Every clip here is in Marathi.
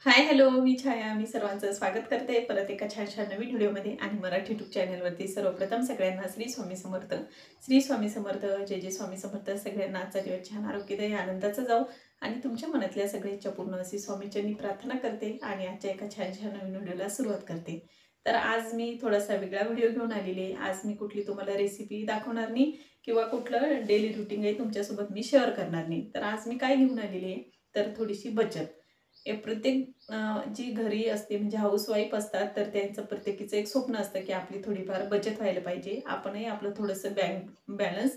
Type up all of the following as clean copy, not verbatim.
हाय हॅलो मी छाया मी सर्वांचं स्वागत करते परत एका छान छान नवीन व्हिडिओमध्ये आणि मराठी यूट्यूब चॅनलवरती सर्वप्रथम सगळ्यांना श्री स्वामी समर्थ जय स्वामी समर्थ सगळ्यांना आजचा दिवस छान आरोग्यदायी आनंदाचा जाऊ आणि तुमच्या मनातल्या सगळ्या इच्छा पूर्ण अशी स्वामीचरणी प्रार्थना करते आणि आजच्या एका छान छान नवीन व्हिडिओला सुरुवात करते। तर आज मी थोडासा वेगळा व्हिडिओ घेऊन आलेले आहे। आज मी कुठली तुम्हाला रेसिपी दाखवणार नाही किंवा कुठलं डेली रुटीन आहे तुमच्यासोबत मी शेअर करणार नाही। तर आज मी काय घेऊन आलेली आहे तर थोडीशी बचत। हे प्रत्येक जी घरी असते म्हणजे हाऊसवाईफ असतात तर त्यांचं प्रत्येकीचं एक स्वप्न असतं की आपली थोडीफार बचत व्हायला पाहिजे, आपणही आपलं थोडंसं बँक बॅलन्स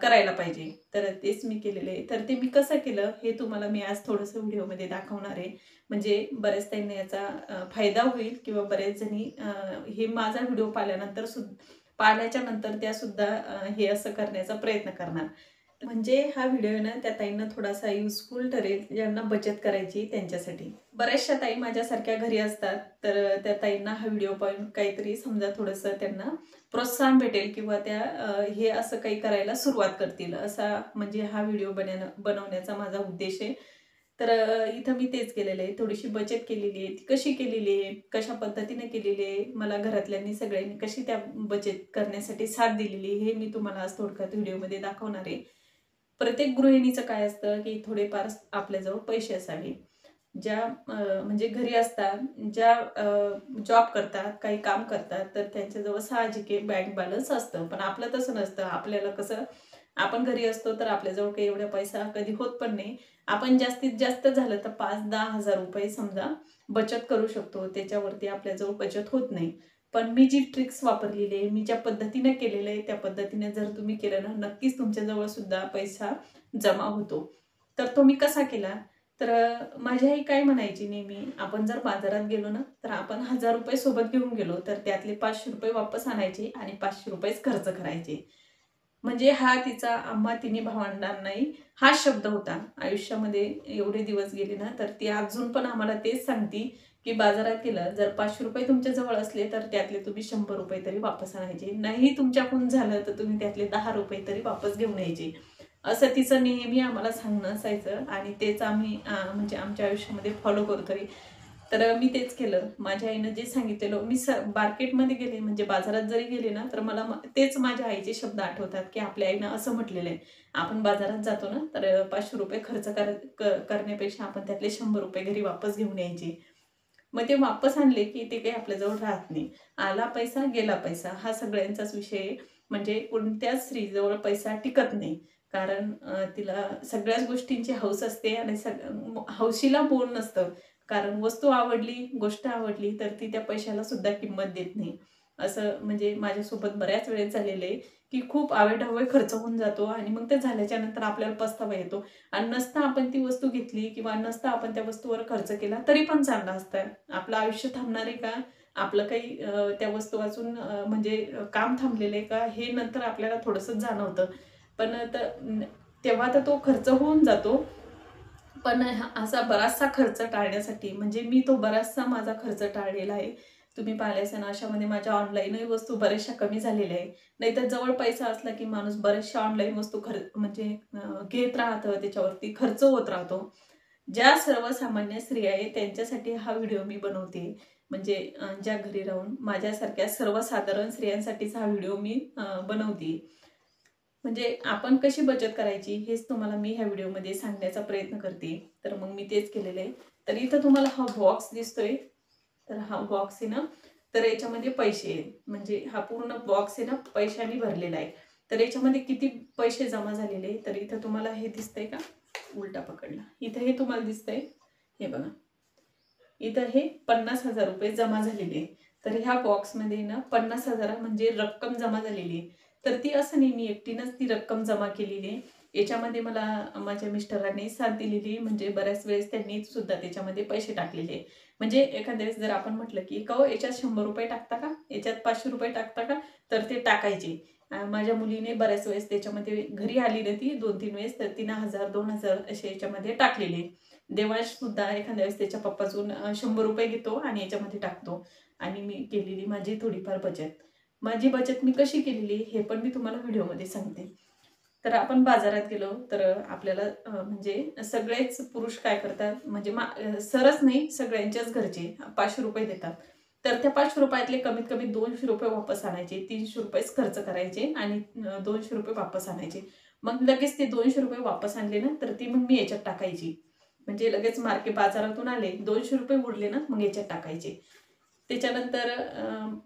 करायला पाहिजे। तर तेच मी केलेलं आहे। तर ते मी कसं केलं हे तुम्हाला मी आज थोडंसं व्हिडिओमध्ये दाखवणार आहे। म्हणजे बऱ्याच ताईंना याचा फायदा होईल किंवा बरेच जणी हे माझा व्हिडिओ पाहिल्याच्या नंतर त्या सुद्धा हे असं करण्याचा प्रयत्न करणार। म्हणजे हा व्हिडिओ ना त्या ताईंना थोडासा युजफुल ठरेल ज्यांना बचत करायची त्यांच्यासाठी। बऱ्याचशा ताई माझ्यासारख्या घरी असतात तर त्या ताईंना हा व्हिडिओ पाहून काहीतरी समजा थोडंसं त्यांना प्रोत्साहन भेटेल किंवा त्या हे असं काही करायला सुरुवात करतील असा म्हणजे हा व्हिडिओ बनवण्याचा माझा उद्देश आहे। तर इथं मी तेच केलेलं आहे, थोडीशी बचत केलेली आहे। ती कशी केलेली आहे, कशा पद्धतीने केलेली आहे, मला घरातल्यांनी सगळ्यांनी कशी त्या बचत करण्यासाठी साथ दिलेली हे मी तुम्हाला आज थोडक्यात व्हिडिओमध्ये दाखवणार आहे। प्रत्येक गृहिणीचं काय असतं की थोडेफार आपल्याजवळ पैसे असावे। ज्या म्हणजे घरी असतात, ज्या जॉब करतात, काही काम करतात तर त्यांच्याजवळ साहजिक आहे बँक बॅलन्स असतं। पण आपलं तसं नसतं। आपल्याला कसं आपण घरी असतो तर आपल्याजवळ काही एवढा पैसा कधी होत पण नाही। आपण जास्तीत जास्त झालं तर 5-10 हजार रुपये समजा बचत करू शकतो, त्याच्यावरती आपल्याजवळ बचत होत नाही। पण मी जी ट्रिक्स वापरलेली आहे, मी ज्या पद्धतीने केलेलं आहे त्या पद्धतीने जर तुम्ही केलं ना नक्कीच तुमच्याजवळ सुद्धा पैसा जमा होतो। तर तो मी कसा केला तर माझी आई काय म्हणायची नेहमी, आपण जर बाजारात गेलो ना तर आपण 1000 रुपये सोबत घेऊन गेलो तर त्यातले 500 रुपये वापस आणायचे आणि 500 रुपयेच खर्च करायचे। म्हणजे हा तिचा आम्हा तिन्ही भावंडांनाही हा शब्द होता। आयुष्यामध्ये एवढे दिवस गेले ना तर ती अजून पण आम्हाला तेच सांगती की बाजारात गेलं जर 500 रुपये तुमच्या जवळ असले तर त्यातले तुम्ही 100 रुपये तरी वापस आणायचे, नाही तुमच्याकडून झालं तर तुम्ही त्यातले 10 रुपये तरी वापस घेऊन यायचे। असं तिचं नेहमी आम्हाला सांगणं असायचं आणि तेच आम्ही म्हणजे आमच्या आयुष्यामध्ये फॉलो करतोय। तर मी तेच केलं। माझ्या आईनं जे सांगितलेलं मी मार्केटमध्ये गेले म्हणजे बाजारात जरी गेले ना तर मला तेच माझ्या आईचे शब्द आठवतात की आपल्या आईनं असं म्हटलेलं आहे, आपण बाजारात जातो ना तर 500 रुपये खर्च करण्यापेक्षा आपण त्यातले 100 रुपये घरी वापस घेऊन यायचे। मग ते वापस आणले की ते काही आपल्याजवळ राहत नाही। आला पैसा गेला पैसा हा सगळ्यांचाच विषय आहे। म्हणजे कोणत्याच स्त्रीजवळ पैसा टिकत नाही। कारण तिला सगळ्याच गोष्टींची हौस असते आणि हौशीला मोल नसतं। कारण वस्तू आवडली, गोष्ट आवडली तर ती त्या पैशाला सुद्धा किंमत देत नाही। असं म्हणजे माझ्यासोबत बऱ्याच वेळेस झालेलं आहे की खूप आवेढावे खर्च होऊन जातो आणि मग ते झाल्याच्या नंतर आपल्याला पस्तावा येतो आणि नसता आपण ती वस्तू घेतली किंवा नसता आपण त्या वस्तूवर खर्च केला तरी पण चाललं असतं। आपलं आयुष्य थांबणार आहे का? आपलं काही त्या वस्तू वाचून म्हणजे काम थांबलेलं आहे का? हे नंतर आपल्याला थोडंसं जाणवतं। पण तेव्हा तर तो खर्च होऊन जातो। पण असा बराचसा खर्च टाळण्यासाठी म्हणजे मी तो बराचसा माझा खर्च टाळलेला आहे। तुम्ही पाहिलं असेल अशामध्ये माझ्या ऑनलाईनही वस्तू बऱ्याचशा कमी झालेल्या आहे। नाहीतर जवळ पैसा असला की माणूस बऱ्याचशा ऑनलाईन वस्तू म्हणजे घेत राहतं, त्याच्यावरती खर्च होत राहतो। ज्या सर्वसामान्य स्त्रिया आहेत त्यांच्यासाठी हा व्हिडिओ मी बनवते। म्हणजे ज्या घरी राहून माझ्यासारख्या सर्वसाधारण स्त्रियांसाठीच हा व्हिडिओ मी बनवते। म्हणजे आपण कशी बचत करायची हेच तुम्हाला मी ह्या व्हिडिओमध्ये सांगण्याचा प्रयत्न करते। तर मग मी तेच केलेलं आहे। तर इथं तुम्हाला हा बॉक्स दिसतोय, तर हा बॉक्स आहे ना तर याच्यामध्ये पैसे आहेत। म्हणजे हा पूर्ण बॉक्स आहे ना पैशांनी भरलेला आहे। तर याच्यामध्ये किती पैसे जमा झालेले तर इथं तुम्हाला हे दिसतंय का? उलटा पकडला, इथं हे तुम्हाला दिसतंय, हे बघा इथं हे 50,000 रुपये जमा झालेले आहे। तर ह्या बॉक्समध्ये ना 50,000 म्हणजे रक्कम जमा झालेली आहे। तर ती असं नाही मी एकटीनंच ती रक्कम जमा केलेली आहे। याच्यामध्ये मला माझ्या मिस्टरांनी साथ दिलेली म्हणजे बऱ्याच वेळेस त्यांनी सुद्धा त्याच्यामध्ये पैसे टाकलेले आहे। म्हणजे एखाद्या वेळेस जर आपण म्हटलं की "का हो याच्यात 100 रुपये टाकता का? याच्यात 500 रुपये टाकता का?" तर ते टाकायचे। माझ्या मुलीने बऱ्याच वेळेस त्याच्यामध्ये घरी आली ना ती 2-3 वेळेस तर तिनं 1000-2000 असे याच्यामध्ये टाकलेले। देवांश सुद्धा एखाद्या वेळेस त्याच्या पप्पाचून 100 रुपये घेतो आणि याच्यामध्ये टाकतो आणि मी केलेली माझी थोडीफार बचत। माझी बचत मी कशी केलेली हे पण मी तुम्हाला व्हिडिओमध्ये सांगते। तर आपण बाजारात गेलो तर आपल्याला म्हणजे सगळेच पुरुष काय करतात म्हणजे सरच नाही सगळ्यांच्याच घरचे 500 रुपये देतात. तर त्या 500 रुपयातले कमीत कमी 200 रुपये वापस आणायचे, 300 रुपयेच खर्च करायचे आणि 200 रुपये वापस आणायचे. मग लगेच ते 200 रुपये वापस आणले ना तर ती मग मी याच्यात टाकायची. म्हणजे लगेच बाजारातून आले 200 रुपये उरले ना मग याच्यात टाकायचे. त्याच्यानंतर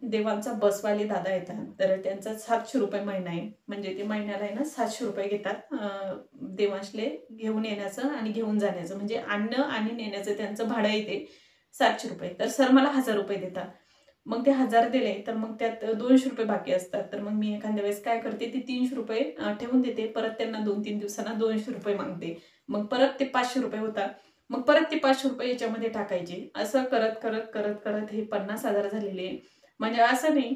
देवांचा बसवाले दादा येतात तर त्यांचा 700 रुपये महिना आहे. म्हणजे ते महिन्याला आहे ना 700 रुपये घेतात देवांशले घेऊन येण्याचं आणि घेऊन जाण्याचं. म्हणजे आणणं आणि नेण्याचं त्यांचं भाडं येते 700 रुपये. तर सर मला 1000 रुपये देतात. मग ते 1000 दिले तर मग त्यात 200 रुपये बाकी असतात. तर मग मी एखाद्या वेळेस काय करते ते 300 रुपये ठेवून देते. परत त्यांना 2-3 दिवसांना 200 रुपये मागते. मग परत ते 500 रुपये होतात. मग परत ते 500 रुपये याच्यामध्ये टाकायचे. असं करत करत करत करत हे 50,000 झालेले. म्हणजे असं नाही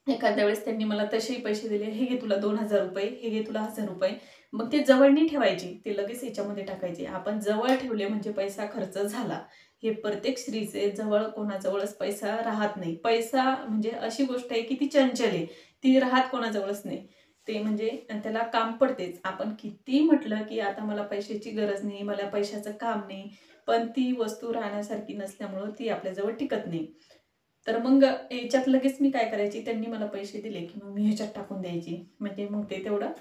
एखाद्या वेळेस त्यांनी मला तसेही पैसे दिले, हे घे तुला 2,000 रुपये, हे घे तुला 1,000 रुपये. मग ते जवळ नाही ठेवायचे, ते लगेच याच्यामध्ये टाकायचे. आपण जवळ ठेवले म्हणजे पैसा खर्च झाला. हे प्रत्येक स्त्रीचे जवळ कोणाजवळच पैसा राहत नाही. पैसा म्हणजे अशी गोष्ट आहे की ती चंचल आहे. ती राहत कोणाजवळच नाही. ते म्हणजे त्याला काम पडतेच. आपण किती म्हटलं की आता मला पैशाची गरज नाही, मला पैशाचं काम नाही, पण ती वस्तू राहण्यासारखी नसल्यामुळं ती आपल्याजवळ टिकत नाही. तर मग याच्यात लगेच मी काय करायची, त्यांनी मला पैसे दिले की मग मी ह्याच्यात टाकून द्यायची. म्हणजे मग ते तेवढं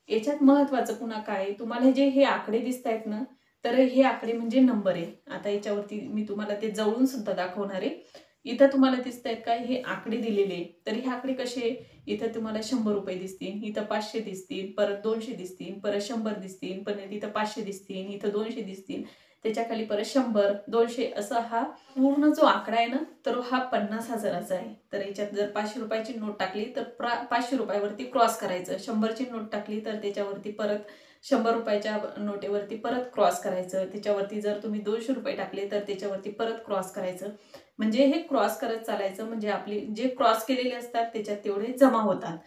याच्यात महत्त्वाचं पुन्हा काय, तुम्हाला जे हे आकडे दिसतायत ना, तर हे आकडे म्हणजे नंबर आहे. आता याच्यावरती मी तुम्हाला ते जवळून सुद्धा दाखवणार आहे. इथं तुम्हाला दिसतायत काय, हे आकडे दिलेले. तर हे आकडे कसे, इथं तुम्हाला 100 रुपये दिसतील, इथं 500 दिसतील, परत 200 दिसतील, परत 100 दिसतील, परत इथं 500 दिसतील, इथं 200 दिसतील, त्याच्याखाली परत 100, 200 असा हा पूर्ण जो आकडा आहे ना, तर हा 50,000चा आहे. तर याच्यात जर 500 रुपयाची नोट टाकली तर 500 रुपयावरती क्रॉस करायचं. 100ची नोट टाकली तर त्याच्यावरती परत 100 रुपयाच्या नोटेवरती परत क्रॉस करायचं. त्याच्यावरती जर तुम्ही 200 रुपये टाकले तर त्याच्यावरती परत क्रॉस करायचं. म्हणजे हे क्रॉस करत चालायचं. म्हणजे आपली जे क्रॉस केलेले असतात त्याच्यात तेवढे जमा होतात.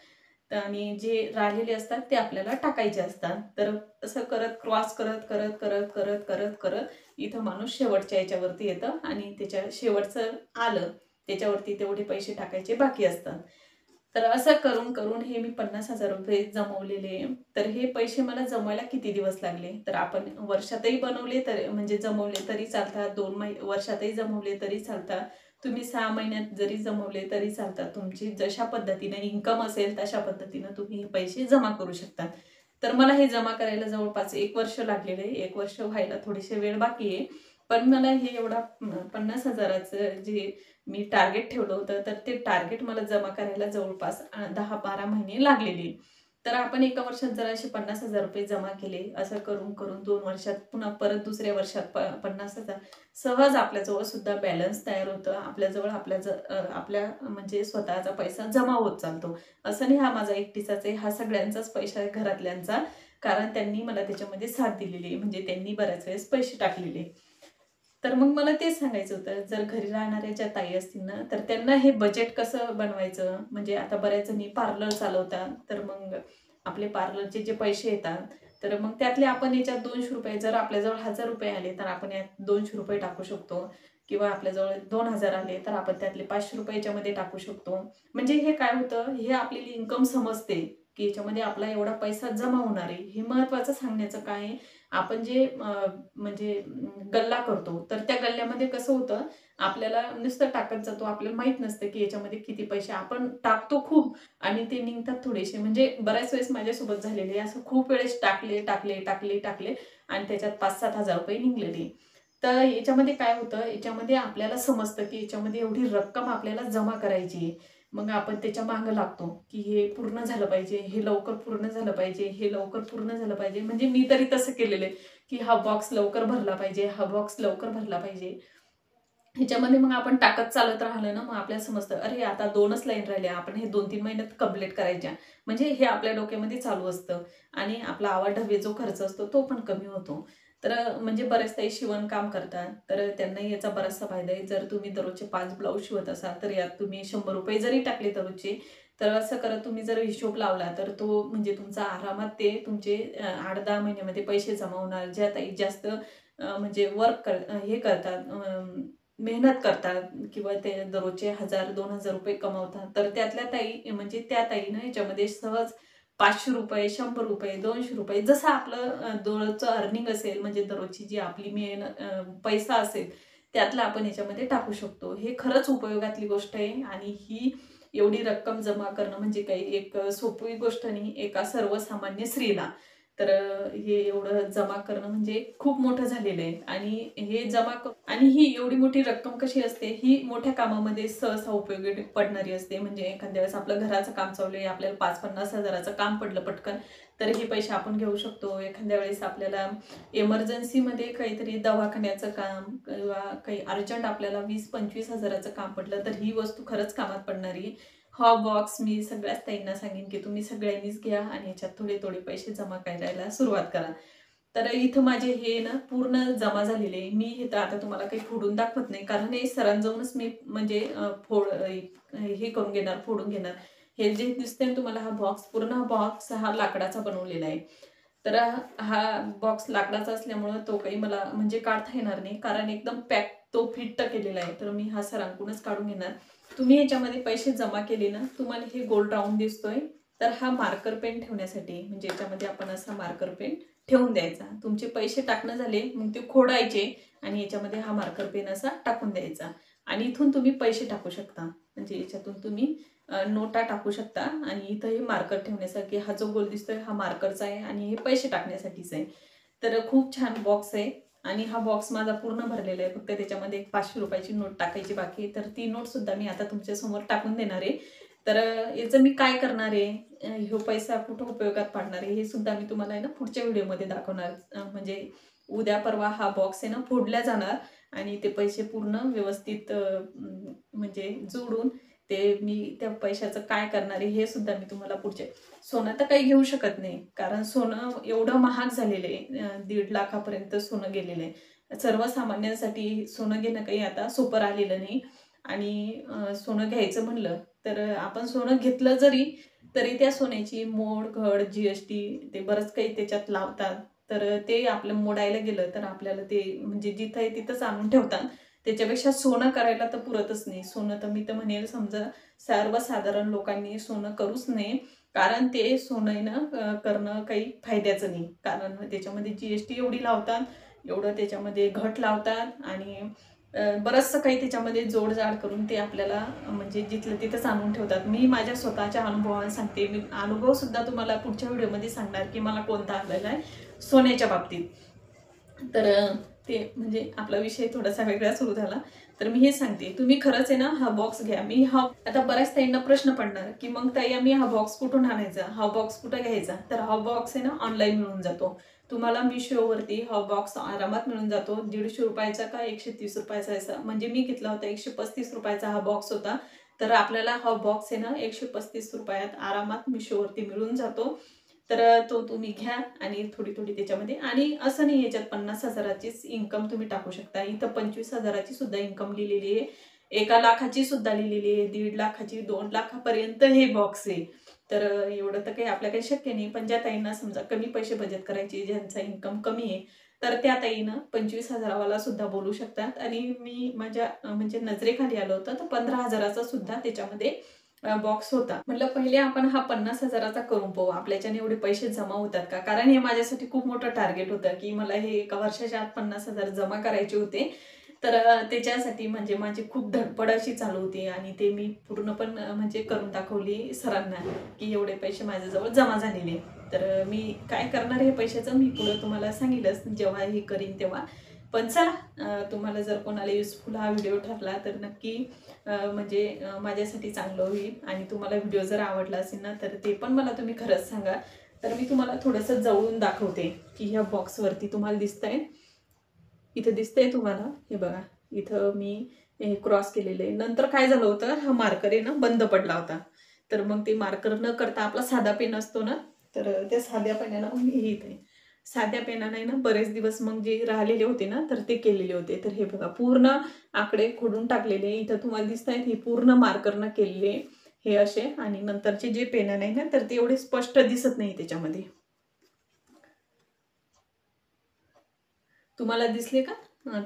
आणि जे राहिलेले असतात ते आपल्याला टाकायचे असतात. तर असं करत क्रॉस करत करत करत करत करत करत इथं माणूस शेवटच्या याच्यावरती येतं आणि त्याच्या शेवटचं आलं त्याच्यावरती तेवढे पैसे टाकायचे बाकी असतात. तर असं करून करून हे मी 50,000 रुपये जमवलेले. तर हे पैसे मला जमवायला किती दिवस लागले, तर आपण वर्षातही बनवले तर म्हणजे जमवले तरी चालतात, 2 वर्षातही जमवले तरी चालतात, तुम्ही 6 महिन्यात जरी जमवले तरी चालतात. तुमची जशा पद्धतीने इन्कम असेल तशा पद्धतीनं तुम्ही हे पैसे जमा करू शकता. तर मला हे जमा करायला जवळपास 1 वर्ष लागलेलं आहे. 1 वर्ष व्हायला थोडीशी वेळ बाकी आहे. पण मला हे एवढा 50,000चं जे मी टार्गेट ठेवलं होतं, तर ते टार्गेट मला जमा करायला जवळपास 10-12 महिने लागलेले. तर आपण एका वर्षात जर असे 50,000 रुपये जमा केले, असं करून करून 2 वर्षात पुन्हा परत दुसऱ्या वर्षात 50,000 सहज आपल्याजवळ सुद्धा बॅलन्स तयार होतं. आपल्याजवळ आपल्या म्हणजे स्वतःचा पैसा जमा होत चालतो. असं नाही हा माझा एकटीचाच आहे, हा सगळ्यांचाच पैसा आहे घरातल्यांचा. कारण त्यांनी मला त्याच्यामध्ये साथ दिलेली आहे. म्हणजे त्यांनी बऱ्याच वेळेस पैसे टाकलेले. तर मग मला तेच सांगायचं होतं, जर घरी राहणाऱ्या ज्या ताई असतील ना, तर त्यांना हे बजेट कसं बनवायचं, म्हणजे आता बऱ्याच जणी पार्लर चालवतात, तर मग आपले पार्लरचे जे पैसे येतात, तर मग त्यातले आपण याच्यात 200 रुपये जर आपल्याजवळ 1000 रुपये आले, तर आपण यात 200 रुपये टाकू शकतो. किंवा आपल्याजवळ 2000 आले, तर आपण त्यातले 500 रुपये याच्यामध्ये टाकू शकतो. म्हणजे हे काय होतं, हे आपल्याला इन्कम समजते, की याच्यामध्ये आपला एवढा पैसा जमा होणार आहे. हे महत्त्वाचं सांगण्याचं काय आहे, आपण जे म्हणजे गल्ला करतो, तर त्या गल्ल्यामध्ये कसं होतं, आपल्याला नुसतं टाकत जातो. आपल्याला माहीत नसतं, की याच्यामध्ये किती पैसे आपण टाकतो खूप आणि ते निघतात थोडेसे. म्हणजे बऱ्याच वेळेस माझ्यासोबत झालेले आहे. असं खूप वेळेस टाकले, टाकले, टाकले, टाकले आणि त्याच्यात 5,000-7,000 रुपये निघालेले. तर याच्यामध्ये काय होतं, याच्यामध्ये आपल्याला समजतं, की याच्यामध्ये एवढी रक्कम आपल्याला जमा करायची आहे. मग आपण त्याच्या मागं लागतो, की हे पूर्ण झालं पाहिजे, हे लवकर पूर्ण झालं पाहिजे, हे लवकर पूर्ण झालं पाहिजे. म्हणजे मी तरी तसं केलेलं आहे, की हा बॉक्स लवकर भरला पाहिजे, हा बॉक्स लवकर भरला पाहिजे. ह्याच्यामध्ये मग आपण टाकत चालत राहिलं ना, मग आपल्याला समजतं, अरे आता 2च लाईन राहिल्या, आपण हे 2-3 महिन्यात कंप्लीट करायच्या. म्हणजे हे आपल्या डोक्यामध्ये चालू असतं आणि आपला आवाढव्य जो खर्च असतो तो पण कमी होतो. तर म्हणजे बरेच काही शिवणकाम करतात, तर त्यांनाही याचा बराचसा फायदा आहे. जर तुम्ही दररोजचे 5 ब्लाऊज शिवत असाल, तर यात तुम्ही 100 रुपये जरी टाकले दररोजचे, तर असं करत तुम्ही जर हिशोब लावला, तर तो म्हणजे तुमचा आरामात ते तुमचे 8-10 महिन्यामध्ये पैसे जमा होणार. ज्या ताई जास्त म्हणजे हे करतात, मेहनत करतात किंवा ते दररोजचे 1000-2000 रुपये कमवतात, तर त्यातल्या ताई म्हणजे त्या ताईनं याच्यामध्ये सहज 500 रुपये, 100 रुपये, 200 रुपये, जसं आपलं दररोजचं अर्निंग असेल, म्हणजे दररोजची जी आपली पैसा असेल त्यातला आपण याच्यामध्ये टाकू शकतो. हे खरंच उपयोगातली गोष्ट आहे आणि ही एवढी रक्कम जमा करणं म्हणजे काही एक सोपी गोष्ट नाही एका सर्वसामान्य स्त्रीला. तर हे एवढं जमा करणं म्हणजे खूप मोठं झालेलं आहे आणि हे आणि ही एवढी मोठी रक्कम कशी असते, ही मोठ्या कामामध्ये सहसा उपयोगी पडणारी असते. म्हणजे एखाद्या वेळेस आपलं घराचं काम चालू आहे, आपल्याला 5-50 हजाराचं काम पडलं पटकन, तर हे पैसे आपण घेऊ शकतो. एखाद्या वेळेस आपल्याला इमर्जन्सीमध्ये काहीतरी दवाखान्याचं काम किंवा काही अर्जंट आपल्याला 20-25 हजाराचं काम पडलं, तर ही वस्तू खरंच कामात पडणारी. हा बॉक्स मी सगळ्याच ताईंना सांगेन की तुम्ही सगळ्यांनीच घ्या आणि याच्यात थोडे थोडे पैसे जमा करायला सुरुवात करा. तर इथं माझे हे ना पूर्ण जमा झालेले. मी हे तर आता तुम्हाला काही फोडून दाखवत नाही, कारण हे सरांजाऊनच मी म्हणजे हे करून घेणार, फोडून घेणार. हे जे दिसतंय ना तुम्हाला, हा बॉक्स, पूर्ण बॉक्स हा लाकडाचा बनवलेला आहे. तर हा बॉक्स लाकडाचा असल्यामुळं तो काही मला म्हणजे काढता येणार नाही, कारण एकदम पॅक तो फिट्ट केलेला आहे. तर मी हा सरांकडूनच काढून घेणार. तुम्ही याच्यामध्ये पैसे जमा केले ना, तुम्हाला हे गोल राऊंड दिसतोय, तर हा मार्कर पेन ठेवण्यासाठी, म्हणजे याच्यामध्ये आपण असा मार्कर पेन ठेवून द्यायचा. तुमचे पैसे टाकणं झाले मग ते खोडायचे आणि याच्यामध्ये हा मार्कर पेन असा टाकून द्यायचा आणि इथून तुम्ही पैसे टाकू शकता. म्हणजे याच्यातून तुम्ही नोटा टाकू शकता आणि इथं हे मार्कर ठेवण्यासाठी हा जो गोल दिसतोय हा मार्करचा आहे आणि हे पैसे टाकण्यासाठीच आहे. तर खूप छान बॉक्स आहे आणि हा बॉक्स माझा पूर्ण भरलेला आहे. फक्त त्याच्यामध्ये एक 500 रुपयाची नोट टाकायची बाकी आहे. तर ती नोट सुद्धा मी आता तुमच्यासमोर टाकून देणार आहे. तर याचं मी काय करणार आहे, ह्यो पैसा कुठं उपयोगात पाडणार आहे, हे सुद्धा मी तुम्हाला आहे ना पुढच्या व्हिडिओमध्ये दाखवणार. म्हणजे उद्या परवा हा बॉक्स आहे ना फोडला जाणार आणि ते पैसे पूर्ण व्यवस्थित म्हणजे जोडून ते मी त्या पैशाचं काय करणार आहे हे सुद्धा मी तुम्हाला सोनं तर काही घेऊ शकत नाही, कारण सोनं एवढं महाग झालेलं आहे. 1.5 लाखापर्यंत सोनं गेलेलं आहे. सर्वसामान्यांसाठी सोनं घेणं काही आता सोपं राहिलेलं नाही आणि सोनं घ्यायचं म्हणलं तर आपण सोनं घेतलं तरी त्या सोन्याची मोड, घड, GST ते बरंच काही त्याच्यात लावतात. तर ते आपलं मोडायला गेलं तर आपल्याला ते म्हणजे जिथं आहे तिथंच आणून ठेवतात. त्याच्यापेक्षा सोनं करायला तर पुरतच नाही. सोनं तर मी तर म्हणेल, समजा सर्वसाधारण लोकांनी सोनं करूच नये, कारण ते सोनं ना करणं काही फायद्याचं नाही. कारण त्याच्यामध्ये GST एवढी लावतात, एवढं त्याच्यामध्ये घट लावतात आणि बरंचसं काही त्याच्यामध्ये जोडजाड करून ते आपल्याला म्हणजे जिथलं तिथंच आणून ठेवतात. मी माझ्या स्वतःच्या अनुभवाने सांगते. मी अनुभव सुद्धा तुम्हाला पुढच्या व्हिडिओमध्ये सांगणार की मला कोणता आलेला आहे सोन्याच्या बाबतीत. तर ते म्हणजे आपला विषय थोडासा वेगळा सुरू झाला. तर मी हे सांगते, तुम्ही खरंच आहे ना हा बॉक्स घ्या. आता बऱ्याच ताईंना प्रश्न पडणार की मग ताई आम्ही हा बॉक्स कुठून आणायचा, हा बॉक्स कुठं घ्यायचा. तर हा बॉक्स आहे ना ऑनलाईन मिळून जातो तुम्हाला. मिशोवरती हा बॉक्स आरामात मिळून जातो. 150 रुपयाचा का 130 रुपयाचा असा, म्हणजे मी घेतला होता 135 रुपयाचा हा बॉक्स होता. तर आपल्याला हा बॉक्स आहे ना 135 रुपयात आरामात मिशोवरती मिळून जातो. तर तो तुम्ही घ्या आणि थोडी थोडी त्याच्यामध्ये, आणि असं नाही याच्यात 50 हजाराचीच इन्कम तुम्ही टाकू शकता. इथं 25 हजाराची सुद्धा इन्कम लिहिलेली आहे, 1 लाखाची सुद्धा लिहिलेली आहे, 1.5 लाखाची, 2 लाखापर्यंत हे बॉक्स आहे. तर एवढं तर काही आपल्या काही शक्य नाही. पण ज्या ताईंना समजा कमी पैसे बचत करायचे, ज्यांचा इन्कम कमी आहे, तर त्या ताईनं 25 हजारावाला सुद्धा बोलू शकतात. आणि मी माझ्या म्हणजे नजरेखाली आलं होतं तर 15 हजाराचा सुद्धा त्याच्यामध्ये बॉक्स होता. म्हटलं पहिले आपण हा 50 हजाराचा करून पाहू, आपल्याच्याने एवढे पैसे जमा होतात का. कारण हे माझ्यासाठी खूप मोठं टार्गेट होतं की मला हे एका वर्षाच्या आत 50 हजार जमा करायचे होते. तर त्याच्यासाठी म्हणजे माझी खूप धडपड अशी चालू होती आणि ते मी पूर्ण पण म्हणजे करून दाखवली सरांना की एवढे पैसे माझ्याजवळ जमा झालेले. तर मी काय करणार हे पैशाचं मी पुढे तुम्हाला सांगेलच जेव्हा हे करीन तेव्हा. पण चला, तुम्हाला जर कोणाला युजफुल हा व्हिडिओ ठरला तर नक्की म्हणजे माझ्यासाठी चांगलं होईल. आणि तुम्हाला व्हिडिओ जर आवडला असेल ना तर ते पण मला तुम्ही खरंच सांगा. तर मी तुम्हाला थोडंसं जवळून दाखवते की ह्या बॉक्सवरती तुम्हाला दिसतंय, इथं दिसतंय तुम्हाला, हे बघा इथं मी हे क्रॉस केलेलं आहे. नंतर काय झालं होतं, हा मार्कर आहे ना बंद पडला होता. तर मग ते मार्कर न करता आपला साधा पेन असतो ना, तर त्या साध्या पेनानं मी इथे साध्या पेनाने ना बरेच दिवस मग जे राहिलेले होते ना तर ते केलेले होते. तर हे बघा पूर्ण आकडे खोडून टाकलेले इथं तुम्हाला दिसत आहेत, हे पूर्ण मार्करनं केलेले हे असे. आणि नंतरचे जे पेन आहे ना तर ते एवढे स्पष्ट दिसत नाही त्याच्यामध्ये. तुम्हाला दिसले का.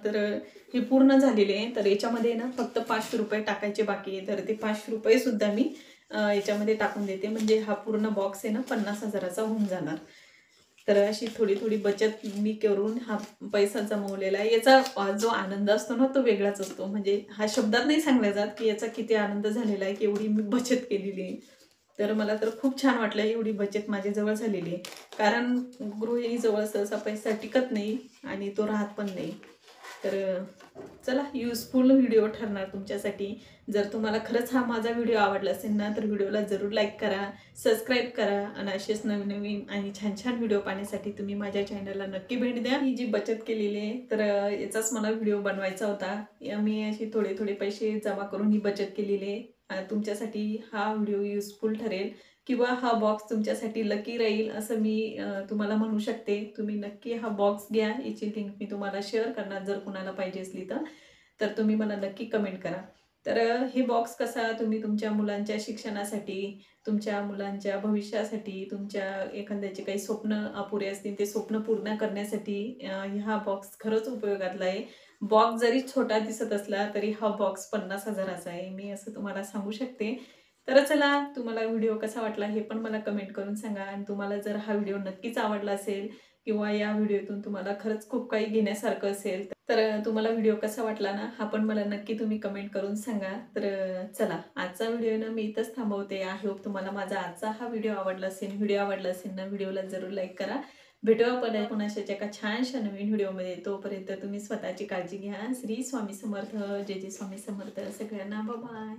तर हे पूर्ण झालेले आहे. तर याच्यामध्ये ना फक्त 500 रुपये टाकायचे बाकी आहे. तर ते 500 रुपये सुद्धा मी याच्यामध्ये टाकून देते, म्हणजे हा पूर्ण बॉक्स आहे ना 50,000चा होऊन जाणार. तर अशी थोडी थोडी बचत मी करून हा पैसा जमवलेला आहे. याचा जो आनंद असतो ना तो वेगळाच असतो. म्हणजे हा शब्दात नाही सांगला जात की याचा किती आनंद झालेला आहे, की एवढी मी बचत केलेली आहे. तर मला तर खूप छान वाटलं एवढी बचत माझ्याजवळ झालेली आहे. कारण गृहिणीजवळ सहसा पैसा टिकत नाही आणि तो राहत पण नाही. तर चला, युजफुल व्हिडिओ ठरणार तुमच्यासाठी. जर तुम्हाला खरंच हा माझा व्हिडिओ आवडला असेल ना तर व्हिडिओला जरूर लाईक करा, सबस्क्राईब करा आणि असेच नवीन नवीन आणि छान छान व्हिडिओ पाहण्यासाठी तुम्ही माझ्या चॅनलला नक्की भेट द्या. ही जी बचत केलेली आहे तर याचाच मला व्हिडिओ बनवायचा होता. मी अशी थोडे थोडे पैसे जमा करून ही बचत केलेली आहे. तुमच्यासाठी हा व्हिडिओ युजफुल ठरेल किंवा हा बॉक्स तुमच्यासाठी लकी राहील असं मी तुम्हाला म्हणू शकते. तुम्ही नक्की हा बॉक्स घ्या. याची लिंक मी तुम्हाला शेअर करणार जर कुणाला पाहिजे असली तर तुम्ही मला नक्की कमेंट करा. तर हे बॉक्स कसा तुम्ही तुमच्या मुलांच्या शिक्षणासाठी, तुमच्या मुलांच्या भविष्यासाठी, तुमच्या एखाद्याचे काही स्वप्न अपुरे असतील ते स्वप्न पूर्ण करण्यासाठी हा बॉक्स खरंच उपयोगातला आहे. बॉक्स जरी छोटा दिसत असला तरी हा बॉक्स 50,000चा आहे, मी असं तुम्हाला सांगू शकते. तर चला, तुम्हाला व्हिडिओ कसा वाटला हे पण मला कमेंट करून सांगा. आणि तुम्हाला जर हा व्हिडिओ नक्कीच आवडला असेल किंवा या व्हिडिओतून तुम्हाला खरंच खूप काही घेण्यासारखं असेल तर तुम्हाला व्हिडिओ कसा वाटला ना हा पण मला नक्की तुम्ही कमेंट करून सांगा. तर चला, आजचा व्हिडिओ ना मी इथंच थांबवते. आय होप तुम्हाला माझा आजचा हा व्हिडिओ आवडला असेल. व्हिडिओ आवडला असेल ना व्हिडिओला जरूर लाईक करा. भेटूया पण कुणाशाच्या एका छानशा नवीन व्हिडिओमध्ये. तोपर्यंत तुम्ही स्वतःची काळजी घ्या. श्री स्वामी समर्थ. जय जय स्वामी समर्थ. सगळ्यांना बाय.